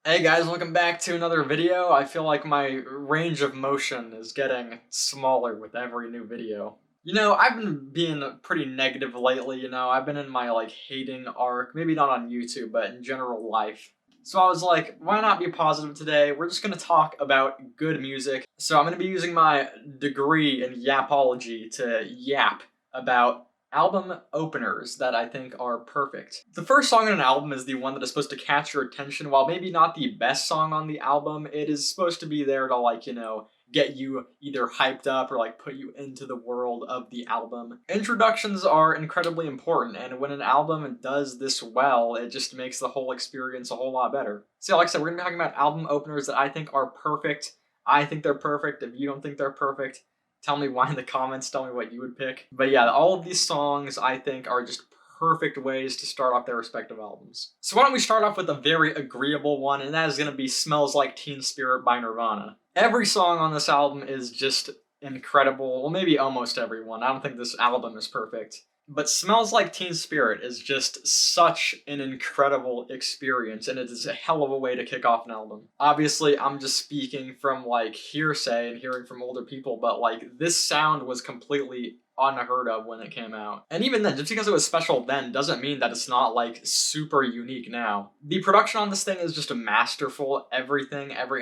Hey guys, welcome back to another video. I feel like my range of motion is getting smaller with every new video. I've been being pretty negative lately, I've been in my hating arc, maybe not on YouTube, but in general life. So I was like, why not be positive today? We're just gonna talk about good music. So I'm gonna be using my degree in yapology to yap about album openers that I think are perfect. The first song on an album is the one that is supposed to catch your attention. While maybe not the best song on the album, it is supposed to be there to get you either hyped up or put you into the world of the album. Introductions are incredibly important, and when an album does this well, it just makes the whole experience a whole lot better. So like I said, we're gonna be talking about album openers that I think are perfect. I think they're perfect. If you don't think they're perfect, tell me why in the comments, tell me what you would pick. But yeah, all of these songs I think are just perfect ways to start off their respective albums. So why don't we start off with a very agreeable one, and that is going to be Smells Like Teen Spirit by Nirvana. Every song on this album is just incredible. Well, maybe almost every one. I don't think this album is perfect. But Smells Like Teen Spirit is just such an incredible experience, and it is a hell of a way to kick off an album. Obviously, I'm just speaking from hearsay and hearing from older people, but this sound was completely unheard of when it came out. And even then, just because it was special then doesn't mean that it's not super unique now. The production on this thing is just masterful. Every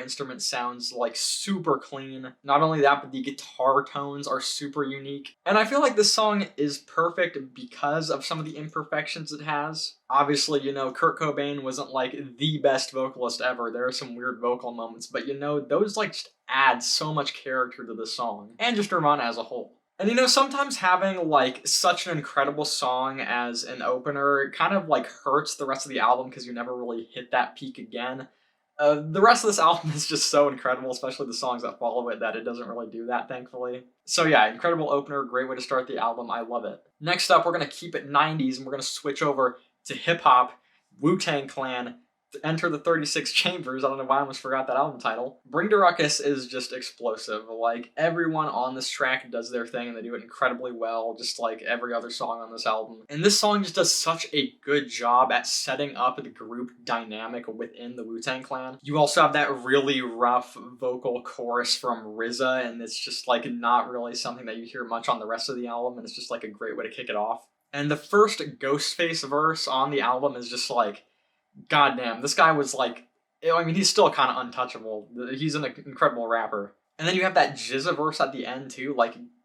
instrument sounds super clean. Not only that, but the guitar tones are super unique. And I feel like this song is perfect because of some of the imperfections it has. Obviously, Kurt Cobain wasn't the best vocalist ever. There are some weird vocal moments, but those just add so much character to the song. And just Nirvana as a whole. And sometimes having such an incredible song as an opener, it kind of hurts the rest of the album because you never really hit that peak again. The rest of this album is just so incredible, especially the songs that follow it, that it doesn't really do that, thankfully. So yeah, incredible opener, great way to start the album, I love it. Next up, we're going to keep it 90s, and we're going to switch over to hip-hop, Wu-Tang Clan, Enter the 36 Chambers. I don't know why I almost forgot that album title. Bring the Ruckus is just explosive. Everyone on this track does their thing, and they do it incredibly well, just like every other song on this album. And this song just does such a good job at setting up the group dynamic within the Wu-Tang Clan. You also have that really rough vocal chorus from RZA, and it's just not really something that you hear much on the rest of the album, and it's just a great way to kick it off. And the first Ghostface verse on the album is just goddamn, this guy was he's still kind of untouchable. He's an incredible rapper. And then you have that Jizza verse at the end too.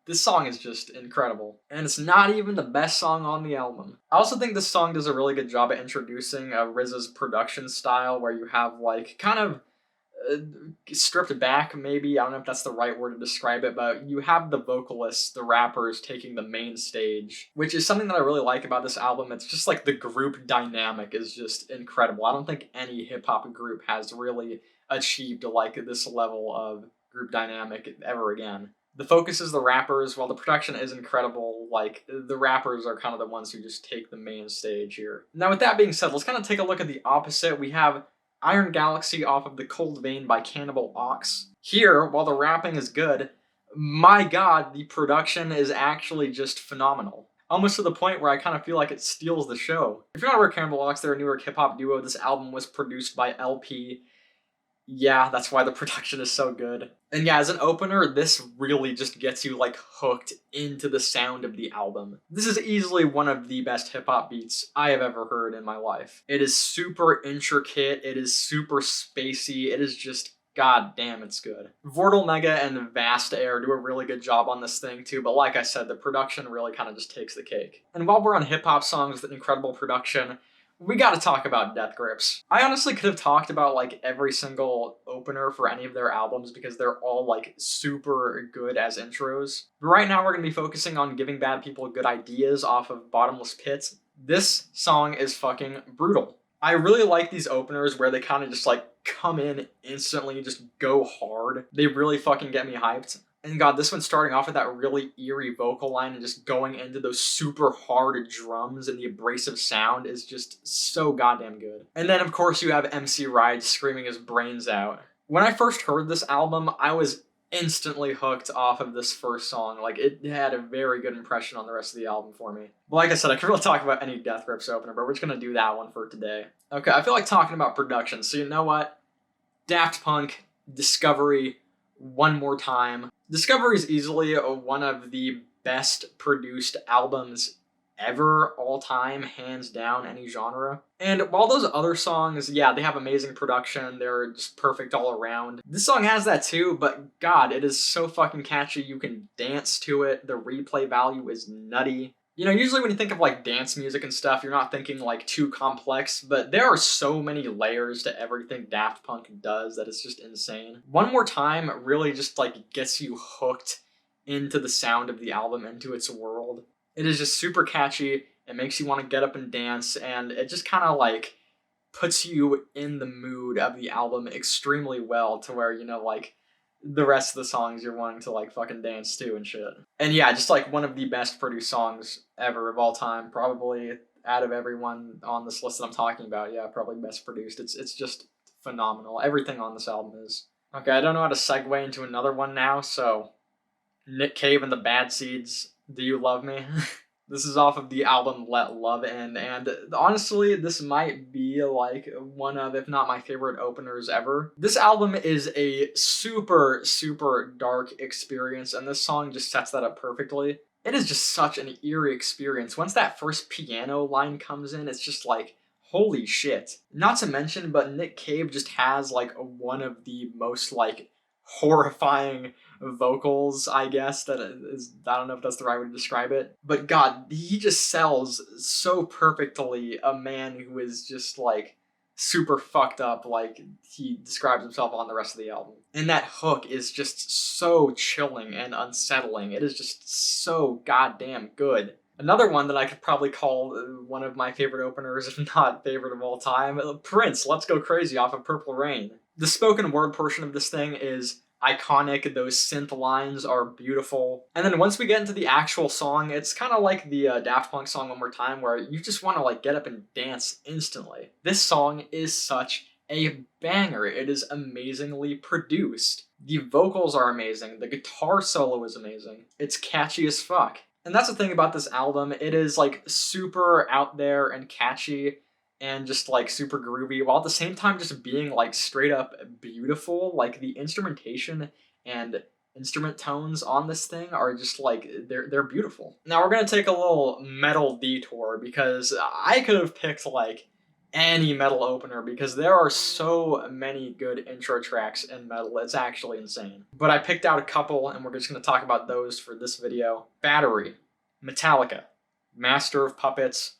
This song is just incredible. And it's not even the best song on the album. I also think this song does a really good job at introducing RZA's production style, where you have kind of stripped back, maybe. I don't know if that's the right word to describe it, but you have the vocalists, the rappers, taking the main stage, which is something that I really like about this album. It's just the group dynamic is just incredible. I don't think any hip-hop group has really achieved this level of group dynamic ever again. The focus is the rappers, while the production is incredible. The rappers are kind of the ones who just take the main stage here. Now, with that being said, let's kind of take a look at the opposite. We have Iron Galaxy off of The Cold Vein by Cannibal Ox. Here, while the rapping is good, my god, the production is actually just phenomenal. Almost to the point where I kind of feel like it steals the show. If you're not aware of Cannibal Ox, they're a New York hip-hop duo. This album was produced by LP. Yeah, that's why the production is so good. And yeah, as an opener, this really just gets you hooked into the sound of the album. This is easily one of the best hip-hop beats I have ever heard in my life. It is super intricate, it is super spacey, it is just, god damn, it's good. Vortal Mega and Vast Air do a really good job on this thing too, but like I said, the production really kind of just takes the cake. And while we're on hip-hop songs with incredible production, we gotta talk about Death Grips. I honestly could have talked about every single opener for any of their albums because they're all super good as intros. But right now we're gonna be focusing on giving bad people good ideas off of Bottomless Pits. This song is fucking brutal. I really like these openers where they kind of just come in instantly and just go hard. They really fucking get me hyped. And god, this one starting off with that really eerie vocal line and just going into those super hard drums and the abrasive sound is just so goddamn good. And then of course you have MC Ride screaming his brains out. When I first heard this album, I was instantly hooked off of this first song. It had a very good impression on the rest of the album for me. But like I said, I could really talk about any Death Grips opener, but we're just gonna do that one for today. Okay, I feel like talking about production, so you know what? Daft Punk, Discovery, One More Time. Discovery is easily one of the best produced albums ever, all time, hands down, any genre. And while those other songs, yeah, they have amazing production, they're just perfect all around. This song has that too, but god, it is so fucking catchy, you can dance to it, the replay value is nutty. You know, usually when you think of like dance music and stuff, you're not thinking like too complex, but there are so many layers to everything Daft Punk does that it's just insane. One More Time really just like gets you hooked into the sound of the album, into its world. It is just super catchy, it makes you want to get up and dance, and it just kind of like puts you in the mood of the album extremely well to where, you know, like the rest of the songs you're wanting to like fucking dance to and shit. And yeah, just like one of the best produced songs ever of all time, probably out of everyone on this list that I'm talking about. Yeah, probably best produced. It's just phenomenal. Everything on this album is. Okay, I don't know how to segue into another one now, so Nick Cave and the Bad Seeds, Do You Love Me? This is off of the album Let Love In, and honestly, this might be like one of, if not my favorite openers ever. This album is a super, super dark experience, and this song just sets that up perfectly. It is just such an eerie experience. Once that first piano line comes in, it's just like, holy shit. Not to mention, but Nick Cave just has like one of the most like horrifying vocals, I guess, that is, I don't know if that's the right way to describe it, but god, he just sells so perfectly a man who is just like super fucked up, like he describes himself on the rest of the album. And that hook is just so chilling and unsettling. It is just so goddamn good. Another one that I could probably call one of my favorite openers, if not favorite of all time, Prince, Let's Go Crazy off of Purple Rain. The spoken word portion of this thing is iconic, those synth lines are beautiful. And then once we get into the actual song, it's kind of like the Daft Punk song One More Time, where you just want to like get up and dance instantly. This song is such a banger. It is amazingly produced. The vocals are amazing. The guitar solo is amazing. It's catchy as fuck. And that's the thing about this album, it is like super out there and catchy and just like super groovy, while at the same time just being like straight up beautiful. Like the instrumentation and instrument tones on this thing are just like, they're beautiful. Now we're gonna take a little metal detour because I could have picked like any metal opener because there are so many good intro tracks in metal, it's actually insane. But I picked out a couple and we're just going to talk about those for this video. Battery, Metallica, Master of Puppets,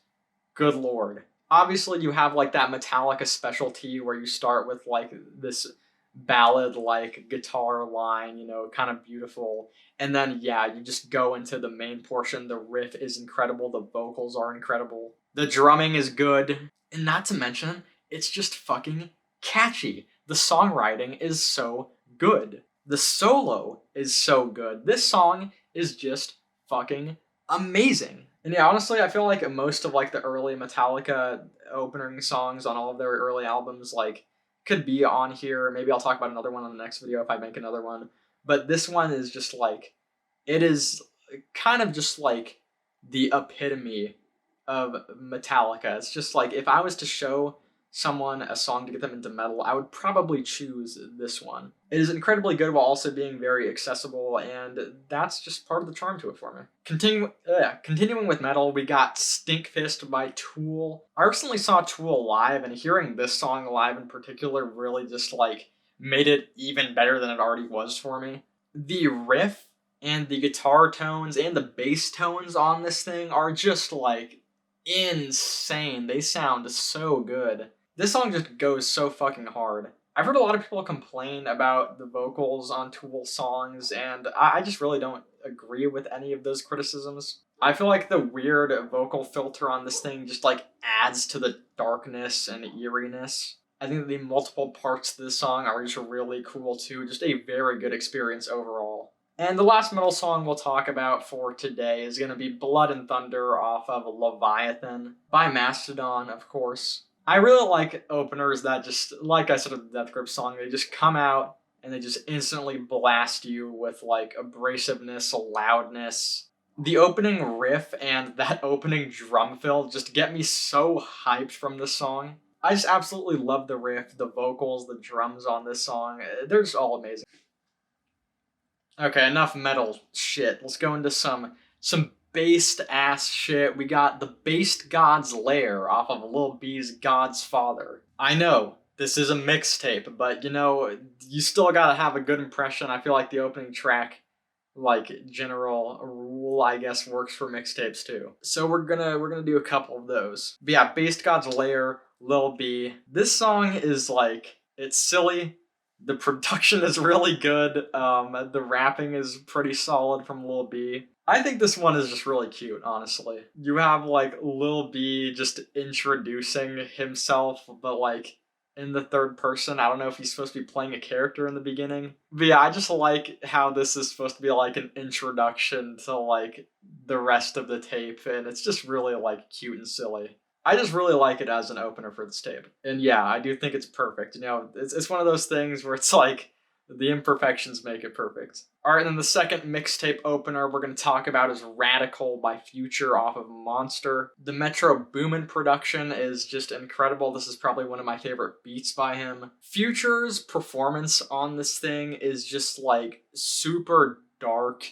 good lord. Obviously you have like that Metallica specialty where you start with like this ballad like guitar line, you know, kind of beautiful, and then yeah, you just go into the main portion. The riff is incredible, the vocals are incredible, the drumming is good, and not to mention, it's just fucking catchy. The songwriting is so good. The solo is so good. This song is just fucking amazing. And yeah, honestly, I feel like most of like the early Metallica opening songs on all of their early albums like could be on here. Maybe I'll talk about another one on the next video if I make another one. But this one is just like, it is kind of just like the epitome of Metallica. It's just like, if I was to show someone a song to get them into metal, I would probably choose this one. It is incredibly good while also being very accessible, and that's just part of the charm to it for me. Continuing with metal, we got Stinkfist by Tool. I recently saw Tool live, and hearing this song live in particular really just like made it even better than it already was for me. The riff and the guitar tones and the bass tones on this thing are just like insane. They sound so good. This song just goes so fucking hard. I've heard a lot of people complain about the vocals on Tool songs, and I just really don't agree with any of those criticisms. I feel like the weird vocal filter on this thing just like adds to the darkness and eeriness. I think the multiple parts of this song are just really cool too. Just a very good experience overall. And the last metal song we'll talk about for today is going to be Blood and Thunder off of Leviathan by Mastodon, of course. I really like openers that just, like I said with the Death Grip song, they just come out and they just instantly blast you with like abrasiveness, loudness. The opening riff and that opening drum fill just get me so hyped from this song. I just absolutely love the riff, the vocals, the drums on this song. They're just all amazing. Okay, enough metal shit. Let's go into some based ass shit. We got the Based God's Lair off of Lil B's God's Father. I know this is a mixtape, but you know, you still gotta have a good impression. I feel like the opening track, like general rule, I guess, works for mixtapes too. So we're gonna do a couple of those. But yeah, Based God's Lair, Lil B. This song is like, it's silly. The production is really good. The rapping is pretty solid from Lil B. I think this one is just really cute, honestly. You have like Lil B just introducing himself, but like in the third person. I don't know if he's supposed to be playing a character in the beginning. But yeah, I just like how this is supposed to be like an introduction to like the rest of the tape, and it's just really like cute and silly. I just really like it as an opener for this tape. And yeah, I do think it's perfect. You know, it's one of those things where it's like the imperfections make it perfect. Alright, then the second mixtape opener we're going to talk about is Radical by Future off of Monster. The Metro Boomin production is just incredible. This is probably one of my favorite beats by him. Future's performance on this thing is just like super dark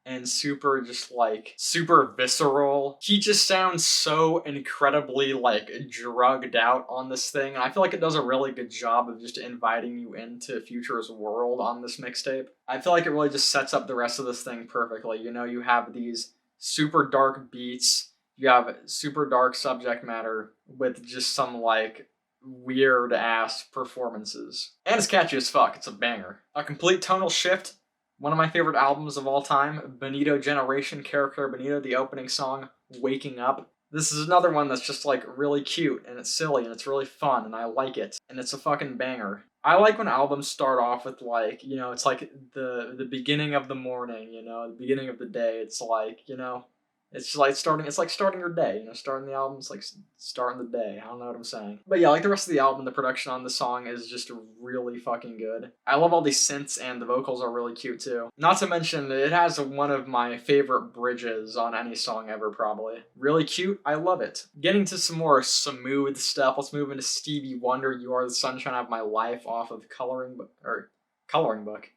and super just like super visceral. He just sounds so incredibly like drugged out on this thing. And I feel like it does a really good job of just inviting you into Future's world on this mixtape. I feel like it really just sets up the rest of this thing perfectly. You know, you have these super dark beats, you have super dark subject matter with just some like weird ass performances. And it's catchy as fuck, it's a banger. A complete tonal shift. One of my favorite albums of all time, Benito Generation, Character Benito, the opening song, Waking Up. This is another one that's just like really cute and it's silly and it's really fun and I like it. And it's a fucking banger. I like when albums start off with like, you know, it's like the beginning of the morning, you know, the beginning of the day. It's like, you know, it's like starting your day, you know, starting the album, it's like starting the day. I don't know what I'm saying. But yeah, like the rest of the album, the production on the song is just really fucking good. I love all these synths and the vocals are really cute too. Not to mention, it has one of my favorite bridges on any song ever, probably. Really cute, I love it. Getting to some more smooth stuff, let's move into Stevie Wonder, You Are the Sunshine of My Life off of Coloring Book.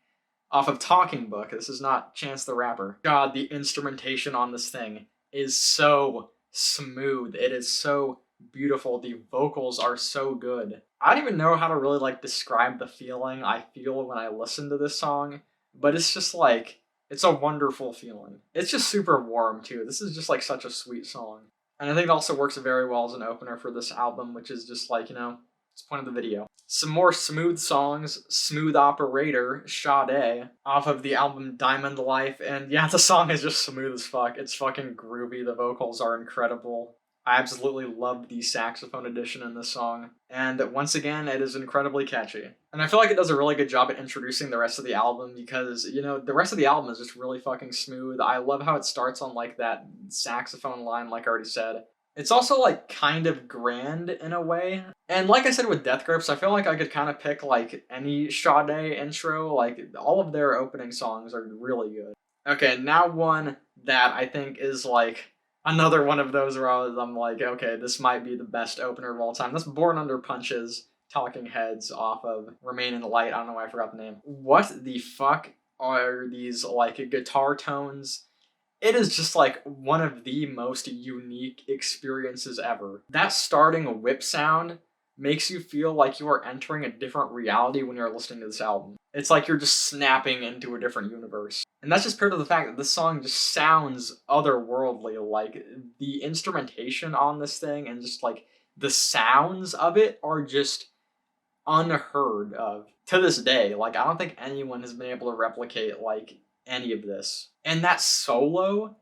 Off of Talking Book. This is not Chance the Rapper. God, the instrumentation on this thing is so smooth. It is so beautiful. The vocals are so good. I don't even know how to really like describe the feeling I feel when I listen to this song, but it's just like, it's a wonderful feeling. It's just super warm too. This is just like such a sweet song. And I think it also works very well as an opener for this album, which is just like, you know, it's the point of the video. Some more smooth songs, Smooth Operator, Sade, off of the album Diamond Life, and yeah, the song is just smooth as fuck. It's fucking groovy, the vocals are incredible. I absolutely love the saxophone addition in this song, and once again, it is incredibly catchy. And I feel like it does a really good job at introducing the rest of the album because, you know, the rest of the album is just really fucking smooth. I love how it starts on like that saxophone line, like I already said. It's also like kind of grand in a way. And like I said with Death Grips, I feel like I could kind of pick like any Sade intro. Like all of their opening songs are really good. Okay, now one that I think is like another one of those where I'm like, okay, this might be the best opener of all time. That's Born Under Punches, Talking Heads off of Remain in the Light. I don't know why I forgot the name. What the fuck are these like guitar tones? It is just like one of the most unique experiences ever. That starting whip sound makes you feel like you are entering a different reality when you're listening to this album. It's like you're just snapping into a different universe. And that's just paired to the fact that this song just sounds otherworldly. Like the instrumentation on this thing and just like the sounds of it are just unheard of to this day. Like I don't think anyone has been able to replicate like any of this. And that solo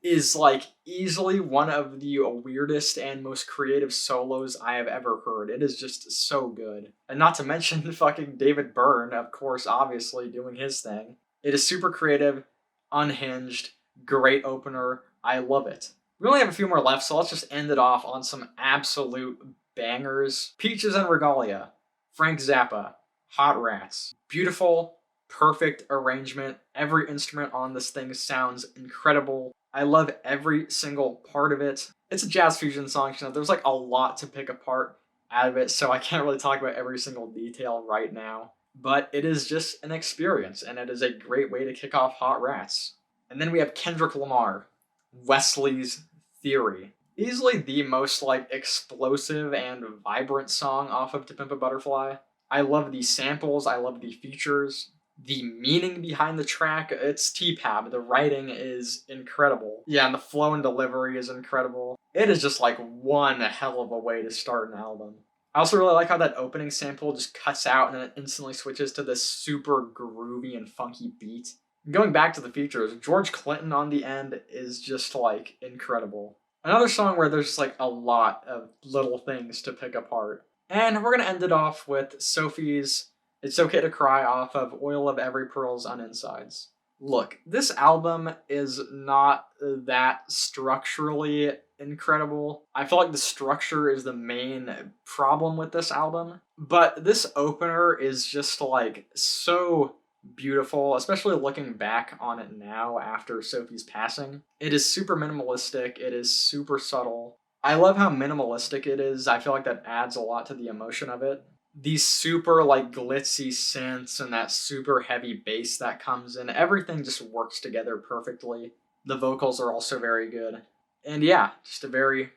is like easily one of the weirdest and most creative solos I have ever heard. It is just so good. And not to mention fucking David Byrne, of course, obviously doing his thing. It is super creative, unhinged, great opener. I love it. We only have a few more left, so let's just end it off on some absolute bangers. Peaches and Regalia, Frank Zappa, Hot Rats. Beautiful, perfect arrangement. Every instrument on this thing sounds incredible. I love every single part of it. It's a jazz fusion song, you know, there's like a lot to pick apart. out of it, so I can't really talk about every single detail right now. But it is just an experience, and it is a great way to kick off Hot Rats. And then we have Kendrick Lamar, Wesley's Theory. Easily the most like explosive and vibrant song off of To Pimp a Butterfly. I love the samples, I love the features, the meaning behind the track. It's T-Pab. The writing is incredible. Yeah, and the flow and delivery is incredible. It is just like one hell of a way to start an album. I also really like how that opening sample just cuts out and then it instantly switches to this super groovy and funky beat. Going back to the features, George Clinton on the end is just like incredible. Another song where there's like a lot of little things to pick apart. And we're gonna end it off with Sophie's It's Okay to Cry off of Oil of Every Pearl's on Insides. Look, this album is not that structurally incredible. I feel like the structure is the main problem with this album. But this opener is just like so beautiful, especially looking back on it now after Sophie's passing. It is super minimalistic, it is super subtle. I love how minimalistic it is. I feel like that adds a lot to the emotion of it. These super like glitzy synths and that super heavy bass that comes in, everything just works together perfectly. The vocals are also very good. And yeah, just a very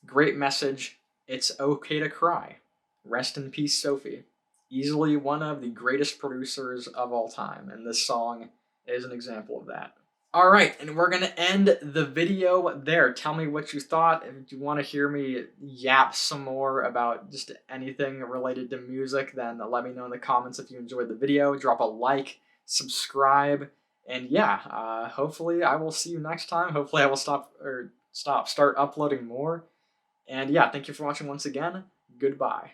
great message. It's okay to cry. Rest in peace, Sophie. Easily one of the greatest producers of all time, and this song is an example of that. Alright, and we're going to end the video there. Tell me what you thought. If you want to hear me yap some more about just anything related to music, then let me know in the comments if you enjoyed the video. Drop a like, subscribe, and yeah, hopefully I will see you next time. Hopefully I will start uploading more. And yeah, thank you for watching once again. Goodbye.